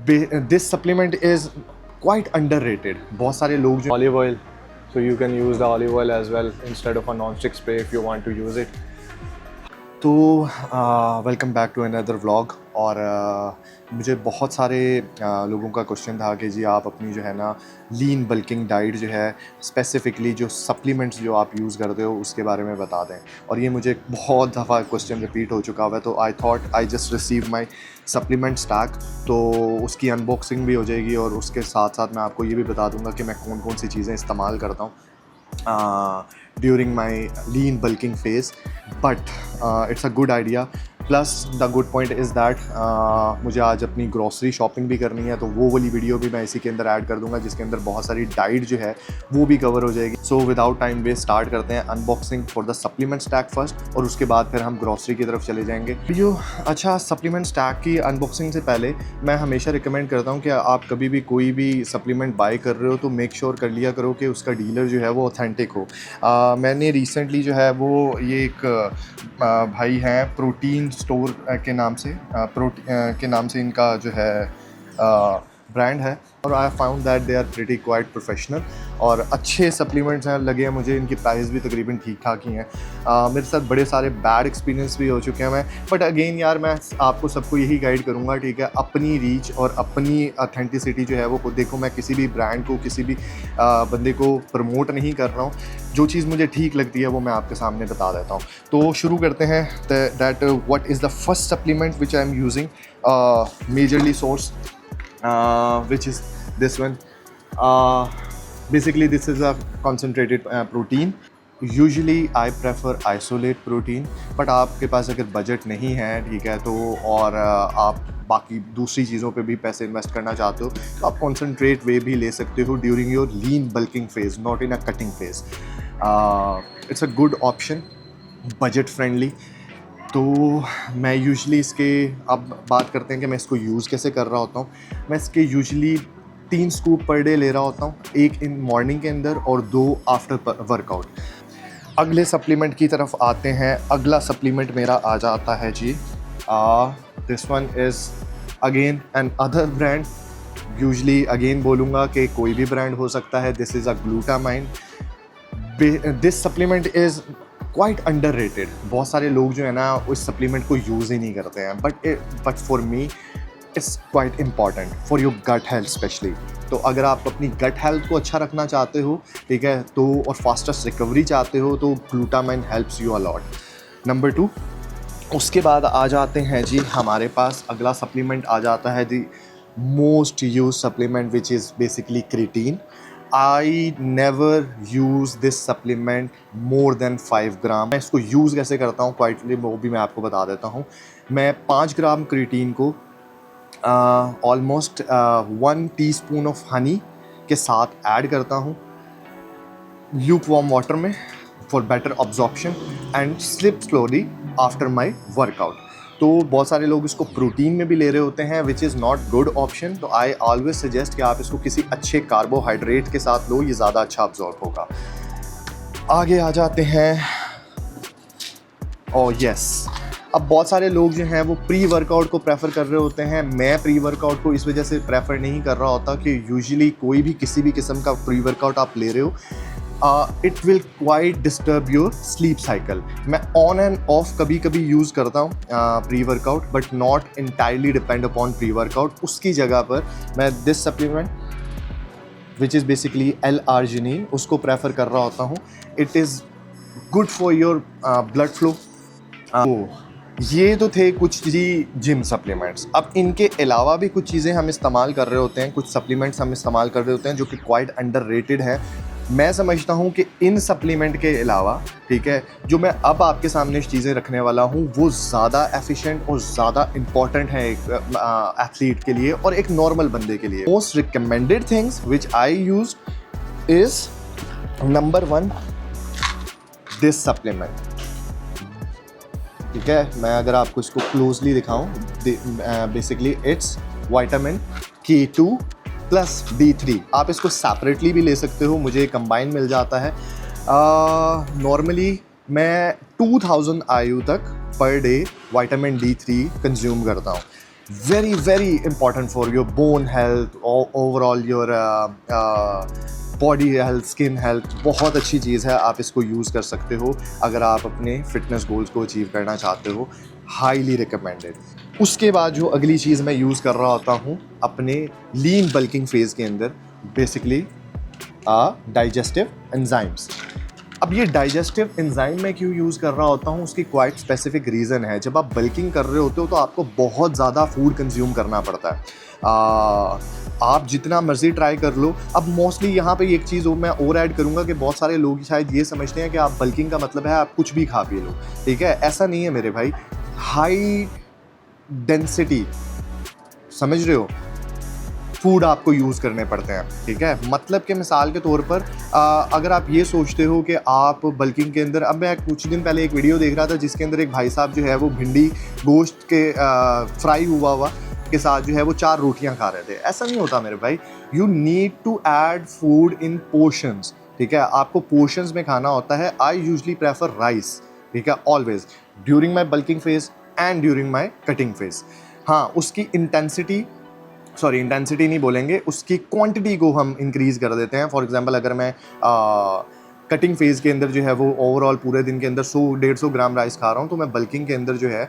This supplement is quite underrated. बहुत सारे लोग जो Olive oil, so you can use the olive oil as well instead of a non-stick spray if you want to use it. तो welcome back to another vlog. और मुझे बहुत सारे लोगों का क्वेश्चन था कि जी आप अपनी जो है ना लीन बल्किंग डाइट जो है स्पेसिफ़िकली जो सप्लीमेंट्स जो आप यूज़ करते हो उसके बारे में बता दें। और ये मुझे बहुत दफ़ा क्वेश्चन रिपीट हो चुका हुआ है, तो I thought I just receive my supplement stack, तो उसकी अनबॉक्सिंग भी हो जाएगी और उसके साथ साथ मैं आपको ये भी बता दूँगा कि मैं कौन कौन सी चीज़ें इस्तेमाल करता हूँ during my lean bulking phase. But it's a good idea. Plus the good point is that मुझे आज अपनी ग्रॉसरी शॉपिंग भी करनी है, तो वो वाली वीडियो भी मैं इसी के अंदर ऐड कर दूंगा जिसके अंदर बहुत सारी डाइट जो है वो भी कवर हो जाएगी। So without time waste start करते हैं unboxing for the supplement stack first, और उसके बाद फिर हम ग्रॉसरी की तरफ चले जाएंगे। वीडियो अच्छा, सप्लीमेंट स्टैक की अनबॉक्सिंग से पहले मैं हमेशा रिकमेंड करता हूँ कि आप कभी भी कोई भी सप्लीमेंट बाय कर रहे हो तो मेक श्योर कर लिया करो कि उसका डीलर जो है वो ऑथेंटिक हो। मैंने रिसेंटली जो है वो ये एक भाई हैं प्रोटीन स्टोर के नाम से इनका जो है ब्रांड है, और I found that they are pretty quite professional और अच्छे सप्लीमेंट्स हैं लगे हैं मुझे। इनकी प्राइस भी तकरीबन ठीक ठाक ही हैं। मेरे साथ बड़े सारे बैड एक्सपीरियंस भी हो चुके हैं बट अगेन यार मैं आपको सबको यही गाइड करूँगा, ठीक है, अपनी रीच और अपनी ऑथेंटिसिटी जो है वो खुद देखो। मैं किसी भी ब्रांड को किसी भी बंदे को प्रमोट नहीं कर रहा हूँ, जो चीज़ मुझे ठीक लगती है वो मैं आपके सामने बता देता हूँ। तो शुरू करते हैं that what is the first supplement which I am using majorly source which is this one. Basically this is a concentrated protein. Usually I prefer isolate protein, but आपके पास अगर बजट नहीं है, ठीक है, तो और आप बाकी दूसरी चीज़ों पे भी पैसे इन्वेस्ट करना चाहते हो तो आप concentrate वे भी ले सकते हो during your lean bulking phase, not in a cutting phase. It's a good option, budget friendly. तो मैं यूजुअली इसके, अब बात करते हैं कि मैं इसको यूज़ कैसे कर रहा होता हूँ। मैं इसके यूजुअली 3 स्कूप पर डे ले रहा होता हूँ, एक इन मॉर्निंग के अंदर और 2 आफ्टर वर्कआउट। अगले सप्लीमेंट की तरफ आते हैं। अगला सप्लीमेंट मेरा आ जाता है जी, this one is again another brand. Usually again बोलूँगा कि कोई भी ब्रांड हो सकता है। This is a glutamine. This supplement is quite underrated. बहुत सारे लोग जो है ना उस सप्लीमेंट को यूज़ ही नहीं करते हैं, but for me it's quite important for your gut health specially. तो अगर आप अपनी गट हेल्थ को अच्छा रखना चाहते हो, ठीक है, तो और फास्टेस्ट रिकवरी चाहते हो तो glutamine helps you a lot. Number 2, उसके बाद आ जाते हैं जी हमारे पास अगला सप्लीमेंट आ जाता है the most use supplement which is basically creatine. I never use this supplement more than 5 ग्राम। मैं इसको यूज़ कैसे करता हूँ क्वाइटली वो भी मैं आपको बता देता हूँ। मैं 5 ग्राम क्रिएटिन को ऑलमोस्ट 1 टीस्पून ऑफ हनी के साथ ऐड करता हूँ ल्यूक वार्म वाटर में for better absorption and slip slowly after my workout. तो बहुत सारे लोग इसको प्रोटीन में भी ले रहे होते हैं which is not good option. तो आई ऑलवेज सजेस्ट कि आप इसको किसी अच्छे कार्बोहाइड्रेट के साथ लो, ये ज़्यादा अच्छा अब्जॉर्ब होगा। आगे आ जाते हैं, ओह यस, अब बहुत सारे लोग जो हैं वो प्री वर्कआउट को प्रेफर कर रहे होते हैं। मैं प्री वर्कआउट को इस वजह से प्रेफर नहीं कर रहा होता कि यूजुअली कोई भी किसी भी किस्म का प्री वर्कआउट आप ले रहे हो, it will quite disturb your sleep cycle. मैं ऑन एंड ऑफ कभी कभी यूज़ करता हूँ pre workout, but not entirely depend upon pre workout. उसकी जगह पर मैं this supplement which is basically L-arginine उसको प्रेफर कर रहा होता हूँ। It is good for your blood flow. ये तो थे कुछ जी जिम सप्लीमेंट्स। अब इनके अलावा भी कुछ चीज़ें हम इस्तेमाल कर रहे होते हैं, कुछ सप्लीमेंट्स हम इस्तेमाल कर रहे होते हैं जो कि क्वाइट अंडररेटेड है। मैं समझता हूँ कि इन सप्लीमेंट के अलावा, ठीक है, जो मैं अब आपके सामने चीज़ें रखने वाला हूँ वो ज़्यादा एफिशिएंट और ज़्यादा इम्पॉर्टेंट है एक एथलीट के लिए और एक नॉर्मल बंदे के लिए। Most recommended things which I use is number 1 this supplement, ठीक है। मैं अगर आपको इसको क्लोजली दिखाऊं, basically it's vitamin K2 plus D3। आप इसको सेपरेटली भी ले सकते हो, मुझे कंबाइन मिल जाता है। नॉर्मली मैं 2000 IU तक per day vitamin D3 consume करता हूँ। very very important for your bone health or overall your body health, skin health. बहुत अच्छी चीज़ है, आप इसको यूज़ कर सकते हो अगर आप अपने फिटनेस गोल्स को अचीव करना चाहते हो। Highly recommended. उसके बाद जो अगली चीज़ मैं यूज़ कर रहा होता हूँ अपने लीन बल्किंग फेज़ के अंदर, बेसिकली डाइजेस्टिव एंजाइम्स। अब ये डाइजेस्टिव एंजाइम मैं क्यों यूज़ कर रहा होता हूँ, उसकी क्वाइट स्पेसिफिक रीज़न है। जब आप बल्किंग कर रहे होते हो तो आपको बहुत ज़्यादा फूड कंज्यूम करना पड़ता है। आप जितना मर्ज़ी ट्राई कर लो। अब मोस्टली यहाँ पे एक चीज़ मैं और ऐड करूँगा कि बहुत सारे लोग शायद ये समझते हैं कि आप बल्किंग का मतलब है आप कुछ भी खा पी लो, ठीक है। ऐसा नहीं है मेरे भाई। हाई डेंसिटी, समझ रहे हो, फूड आपको यूज़ करने पड़ते हैं, ठीक है। मतलब कि मिसाल के तौर पर अगर आप ये सोचते हो कि आप बल्किंग के अंदर, अब मैं कुछ दिन पहले एक वीडियो देख रहा था जिसके अंदर एक भाई साहब जो है वो भिंडी गोश्त के फ्राई हुआ के साथ जो है वो 4 रोटियां खा रहे थे। ऐसा नहीं होता मेरे भाई। You need to add food in portions, ठीक है। आपको पोर्शंस में खाना होता है। आई यूजली प्रेफर राइस, ठीक है, always during my bulking phase and during my cutting phase. हाँ, उसकी इंटेंसिटी नहीं बोलेंगे, उसकी क्वांटिटी को हम इंक्रीज़ कर देते हैं। फॉर एग्जांपल अगर मैं कटिंग फेज़ के अंदर जो है वो ओवरऑल पूरे दिन के अंदर 100-150 ग्राम राइस खा रहा हूँ, तो मैं बल्किंग के अंदर जो है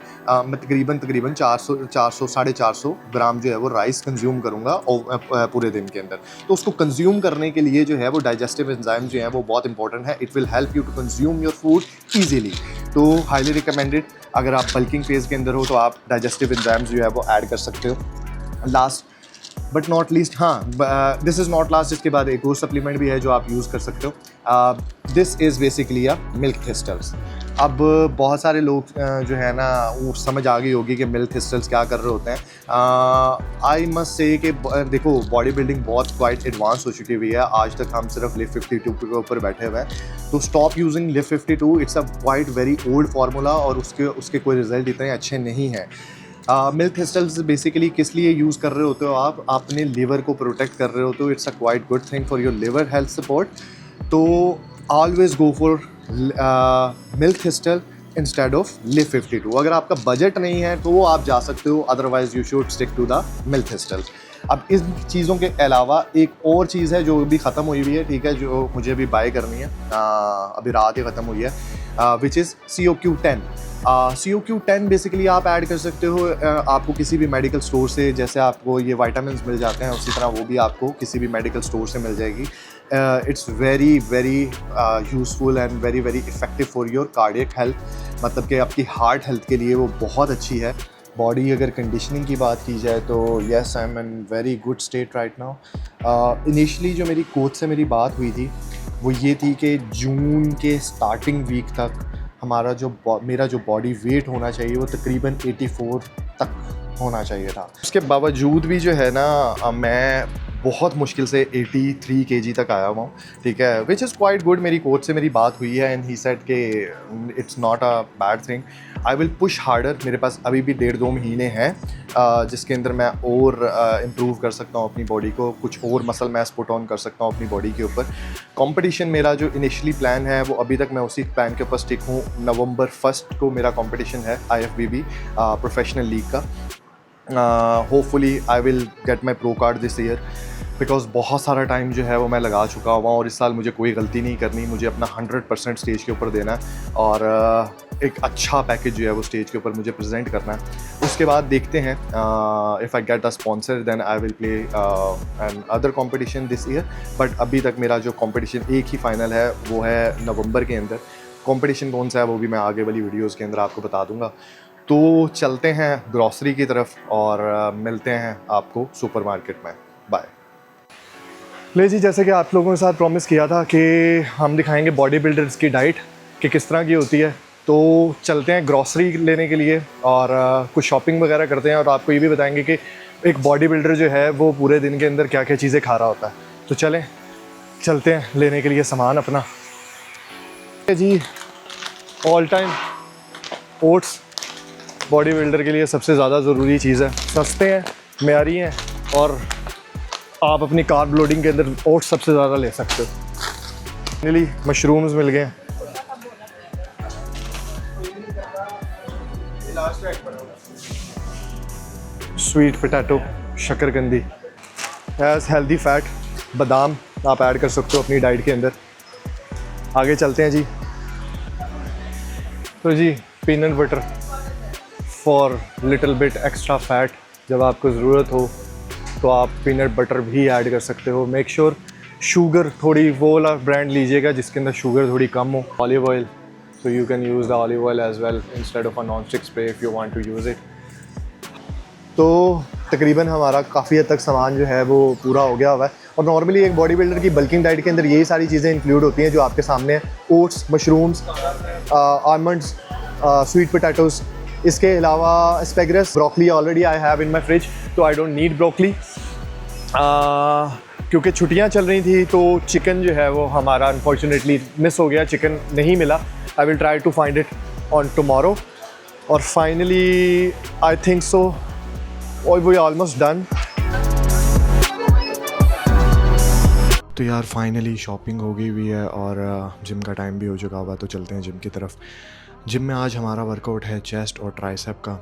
मैं तकरीबन 400-450 ग्राम जो है वो राइस कंज्यूम करूँगा पूरे दिन के अंदर। तो उसको कंज्यूम करने के लिए जो है वो डाइजेस्टिव एंजाइम जो है वो बहुत इंपॉर्टेंट है। It will help you to consume your food easily. तो हाईली रिकमेंडेड, अगर आप बल्किंग फेज़ के अंदर हो तो आप डाइजेस्टिव एंजाइम्स जो है वो ऐड कर सकते हो। लास्ट बट नॉट लीस्ट, हाँ, दिस इज़ नॉट लास्ट, इसके बाद एक और सप्लीमेंट भी है जो आप यूज़ कर सकते हो। This is basically a milk thistles. अब बहुत सारे लोग जो है ना वो समझ आ गई होगी कि मिल्क थिस्टल्स क्या कर रहे होते हैं। आई मस्ट से कि देखो, बॉडी बिल्डिंग बहुत क्वाइट एडवांस हो चुकी हुई है। आज तक हम सिर्फ लिफ्ट 52 के ऊपर बैठे हुए हैं, तो stop using lift 52। It's a quite very old formula और उसके कोई रिजल्ट इतने अच्छे नहीं हैं। मिल्क थिस्टल्स बेसिकली किस लिए यूज़ कर रहे होते हो आप अपने लिवर को प्रोटेक्ट कर रहे होते हो। It's a quite good thing for your liver health support. तो always go for milk thistle instead of Liv 52। अगर आपका बजट नहीं है तो वो आप जा सकते हो, otherwise you should stick to the milk thistle. अब इन चीज़ों के अलावा एक और चीज़ है जो भी ख़त्म हुई है, ठीक है, जो मुझे अभी बाय करनी है, अभी रात ही ख़त्म हुई है, which is COQ10। COQ10 basically आप ऐड कर सकते हो आपको किसी भी मेडिकल स्टोर से। जैसे आपको ये विटामिन्स मिल जाते हैं उसी तरह वो भी आपको किसी भी मेडिकल स्टोर से मिल जाएगी। It's very very useful and very very effective for your cardiac health, मतलब कि आपकी हार्ट हेल्थ के लिए वो बहुत अच्छी है। बॉडी अगर कंडीशनिंग की बात की जाए तो yes, I am in very good state right now. Initially जो मेरी कोच से मेरी बात हुई थी वो ये थी कि जून के स्टार्टिंग वीक तक मेरा जो बॉडी वेट होना चाहिए वो तकरीबन 84 तक होना चाहिए था। उसके बावजूद भी जो है ना मैं बहुत मुश्किल से 83 kg तक आया हुआ हूँ, ठीक है, विच इज़ क्वाइट गुड। मेरी कोच से मेरी बात हुई है एंड ही सेड कि it's not a bad thing, I will push harder. मेरे पास अभी भी 1.5-2 महीने हैं जिसके अंदर मैं और इम्प्रूव कर सकता हूँ अपनी बॉडी को, कुछ और मसल मैस पुट ऑन कर सकता हूँ अपनी बॉडी के ऊपर। कंपटीशन मेरा जो इनिशियली प्लान है वो अभी तक मैं उसी प्लान के ऊपर स्टिक हूँ। November 1 को मेरा कंपटीशन है IFBB प्रोफेशनल लीग का। Hopefully I will get my pro card this year, because बहुत सारा टाइम जो है वो मैं लगा चुका हुआ और इस साल मुझे कोई गलती नहीं करनी, मुझे अपना 100% स्टेज के ऊपर देना है और एक अच्छा पैकेज जो है वो स्टेज के ऊपर मुझे प्रेजेंट करना है। उसके बाद देखते हैं, if I get a sponsor then I will play another competition this year. But अभी तक मेरा जो कॉम्पिटिशन एक ही फाइनल है वो है नवंबर के अंदर। कॉम्पिटिशन कौन सा है वो भी मैं आगे वाली वीडियोज़ के अंदर आपको बता दूँगा। तो चलते हैं ग्रॉसरी की तरफ और मिलते हैं आपको सुपरमार्केट में। बाय। ले जी, जैसे कि आप लोगों के साथ प्रॉमिस किया था कि हम दिखाएंगे बॉडी बिल्डर्स की डाइट कि किस तरह की होती है, तो चलते हैं ग्रॉसरी लेने के लिए और कुछ शॉपिंग वगैरह करते हैं और आपको ये भी बताएंगे कि एक बॉडी बिल्डर जो है वो पूरे दिन के अंदर क्या क्या चीज़ें खा रहा होता है। तो चलते हैं लेने के लिए सामान अपना। जी, all time oats body builder के लिए सबसे ज़्यादा ज़रूरी चीज़ है। सस्ते हैं, मेयारी हैं और आप अपनी कार्ब लोडिंग के अंदर ओट्स सबसे ज़्यादा ले सकते हो। फाइनली मशरूम्स मिल गए। स्वीट पोटैटो, शकरकंदी, एज हेल्दी फैट, बादाम आप ऐड कर सकते हो अपनी डाइट के अंदर। आगे चलते हैं जी। तो जी peanut butter for little bit extra fat, जब आपको ज़रूरत हो तो आप पीनट बटर भी ऐड कर सकते हो। मेक श्योर शुगर थोड़ी वो वाला ब्रांड लीजिएगा जिसके अंदर शुगर थोड़ी कम हो। Olive oil, so you can use the olive oil as well instead of a non-stick spray if you want to use it. तो तकरीबन हमारा काफ़ी हद तक सामान जो है वो पूरा हो गया हुआ है। और नॉर्मली एक बॉडी बिल्डर की बल्किंग डाइट के अंदर यही सारी चीज़ें इंक्लूड होती हैं जो आपके सामने हैं। Oats, mushrooms, almonds, sweet potatoes, इसके अलावा asparagus, broccoli already I have in my fridge, तो आई डोंट नीड ब्रोकली। क्योंकि छुट्टियां चल रही थी तो चिकन जो है वो हमारा अनफॉर्चुनेटली मिस हो गया, चिकन नहीं मिला। I will try to find it on tomorrow. और फाइनली आई थिंक सो और वी ऑलमोस्ट डन। तो यार फाइनली शॉपिंग हो गई हुई है और जिम का टाइम भी हो चुका हुआ, तो चलते हैं जिम की तरफ। जिम में आज हमारा वर्कआउट है चेस्ट और ट्राइसेप का।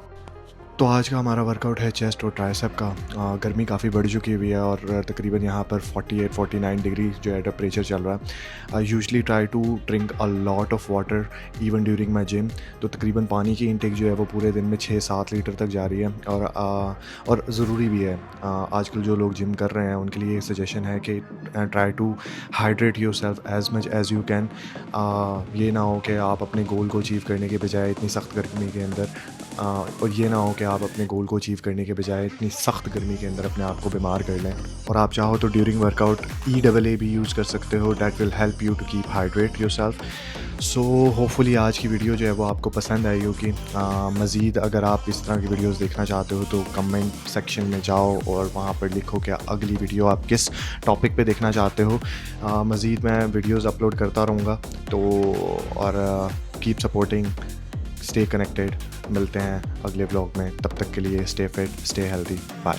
तो आज का हमारा वर्कआउट है चेस्ट और ट्राइसेप का। गर्मी काफ़ी बढ़ चुकी हुई है और तकरीबन यहाँ पर 48-49 डिग्री जो है टेम्परेचर चल रहा है। I usually try to drink a lot of water even during my gym. तो तकरीबन पानी की इनटेक जो है वो पूरे दिन में 6-7 लीटर तक जा रही है और ज़रूरी भी है। आजकल जो लोग जिम कर रहे हैं उनके लिए सजेशन है कि try to hydrate yourself as much as you can. ये ना हो कि आप अपने गोल को अचीव करने के बजाय इतनी सख्त गर्मी के अंदर और ये ना हो कि आप अपने गोल को अचीव करने के बजाय इतनी सख्त गर्मी के अंदर अपने आप को बीमार कर लें। और आप चाहो तो ड्यूरिंग वर्कआउट EAA भी यूज़ कर सकते हो, that will help you to keep hydrate yourself. So hopefully आज की वीडियो जो है वो आपको पसंद आई होगी। मज़ीद अगर आप इस तरह की वीडियोस देखना चाहते हो तो कमेंट सेक्शन में जाओ और वहाँ पर लिखो कि अगली वीडियो आप किस टॉपिक पे देखना चाहते हो। मज़ीद मैं वीडियोस अपलोड करता रहूँगा। तो और कीप सपोर्टिंग, स्टे कनेक्टेड। मिलते हैं अगले व्लॉग में, तब तक के लिए stay fit, stay healthy, bye.